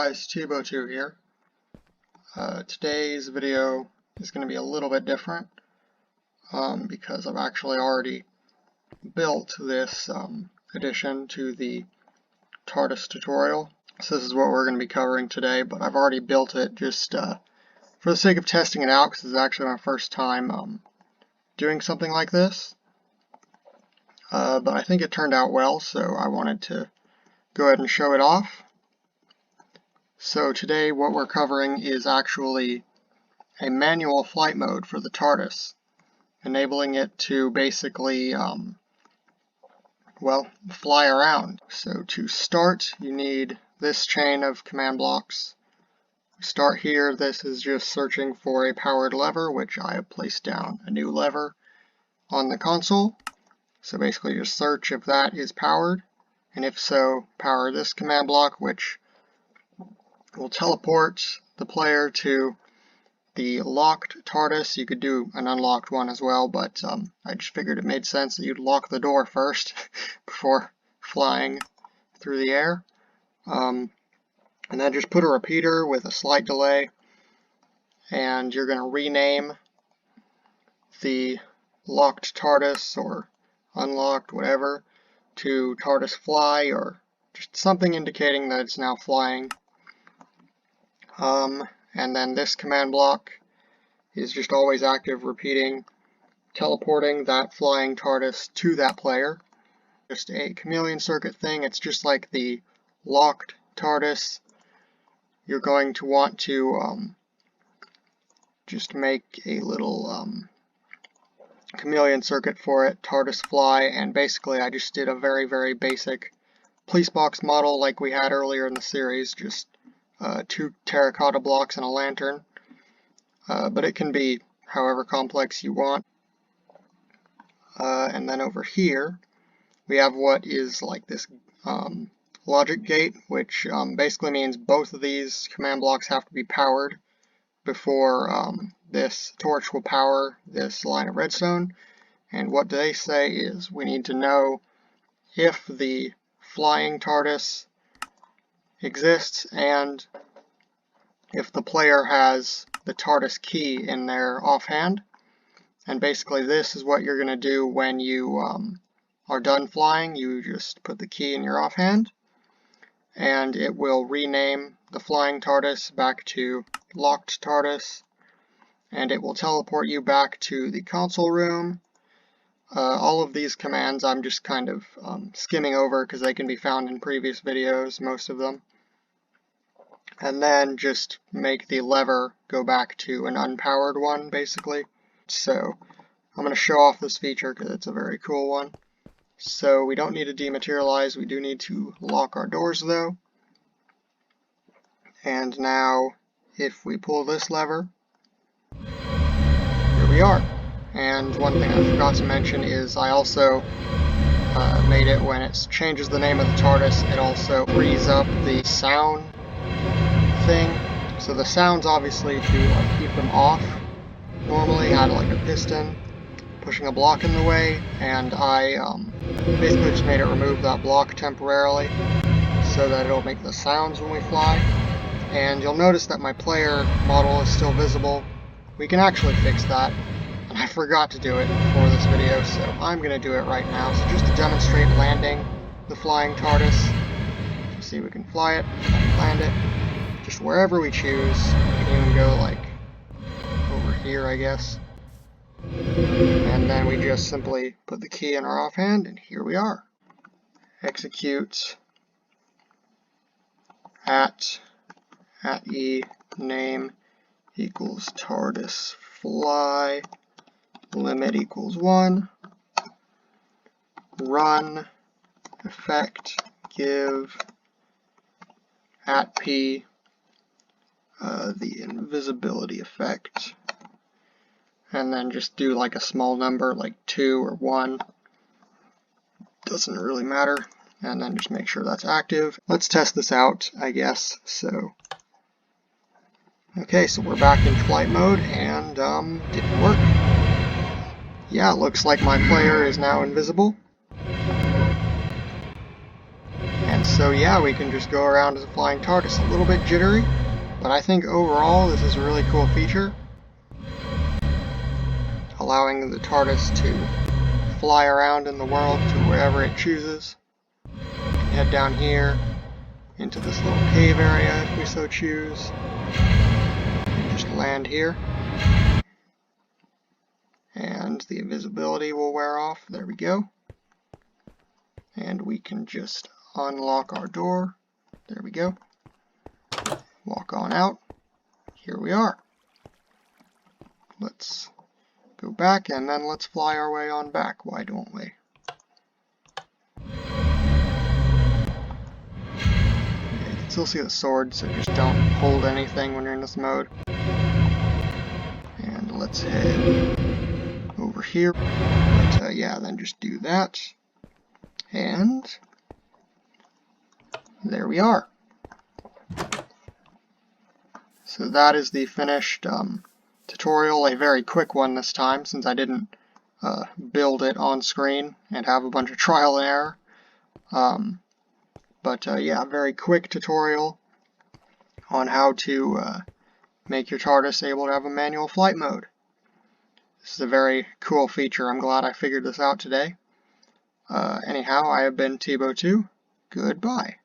guys, T-Bo2 here. Today's video is going to be a little bit different because I've actually already built this addition to the TARDIS tutorial. So this is what we're going to be covering today, but I've already built it just for the sake of testing it out because it's actually my first time doing something like this. But I think it turned out well, so I wanted to go ahead and show it off. So today what we're covering is actually a manual flight mode for the TARDIS, enabling it to basically, fly around. So to start, you need this chain of command blocks. We start here. This is just searching for a powered lever, which I have placed down a new lever on the console. So basically just search if that is powered, and if so, power this command block, which will teleport the player to the locked TARDIS. You could do an unlocked one as well, but I just figured it made sense that you'd lock the door first before flying through the air. And then just put a repeater with a slight delay, and you're going to rename the locked TARDIS or unlocked, whatever, to TARDISFly, or just something indicating that it's now flying. And then this command block is just always active, repeating, teleporting that flying TARDIS to that player. Just a Chameleon Circuit thing. It's just like the locked TARDIS. You're going to want to just make a little Chameleon Circuit for it, TARDISFly, and basically I just did a very, very basic police box model like we had earlier in the series, just 2 terracotta blocks and a lantern, but it can be however complex you want. And then over here we have what is like this logic gate, which basically means both of these command blocks have to be powered before this torch will power this line of redstone. And what they say is we need to know if the flying TARDIS exists and if the player has the TARDIS key in their offhand. And basically this is what you're going to do when you are done flying. You just put the key in your offhand, and it will rename the flying TARDIS back to locked TARDIS, and it will teleport you back to the console room. All of these commands I'm just kind of skimming over because they can be found in previous videos, most of them. And then just make the lever go back to an unpowered one, basically. So I'm going to show off this feature because it's a very cool one. So we don't need to dematerialize, we do need to lock our doors though. And now if we pull this lever, here we are. And one thing I forgot to mention is I also made it when it changes the name of the TARDIS, it also frees up the sound thing. So the sounds obviously to keep them off normally had like a piston pushing a block in the way, and I basically just made it remove that block temporarily so that it'll make the sounds when we fly. And you'll notice that my player model is still visible. We can actually fix that, and I forgot to do it before this video, so I'm going to do it right now. So just to demonstrate landing the flying TARDIS, you see we can fly it, land it, just wherever we choose. We can even go like over here, I guess. And then we just simply put the key in our offhand, and here we are. Execute at e name equals TARDISFly, limit equals 1, run, effect, give, at p, the invisibility effect, and then just do like a small number like 2 or 1, doesn't really matter, and then just make sure that's active. Let's test this out, I guess. So okay, so we're back in flight mode, and didn't work. Yeah, it looks like my player is now invisible. And so So yeah, we can just go around as a flying TARDIS. A little bit jittery, but I think overall this is a really cool feature, allowing the TARDIS to fly around in the world to wherever it chooses. Head down here into this little cave area if we so choose. And just land here. And the invisibility will wear off. There we go. And we can just unlock our door. There we go. Walk on out. Here we are. Let's go back and then let's fly our way on back. Why don't we? You can still see the sword, so just don't hold anything when you're in this mode. And let's head over here. But yeah, then just do that. And there we are. So that is the finished tutorial, a very quick one this time since I didn't build it on screen and have a bunch of trial and error. Yeah, very quick tutorial on how to make your TARDIS able to have a manual flight mode. This is a very cool feature. I'm glad I figured this out today. Anyhow, I have been Tbo2. Goodbye.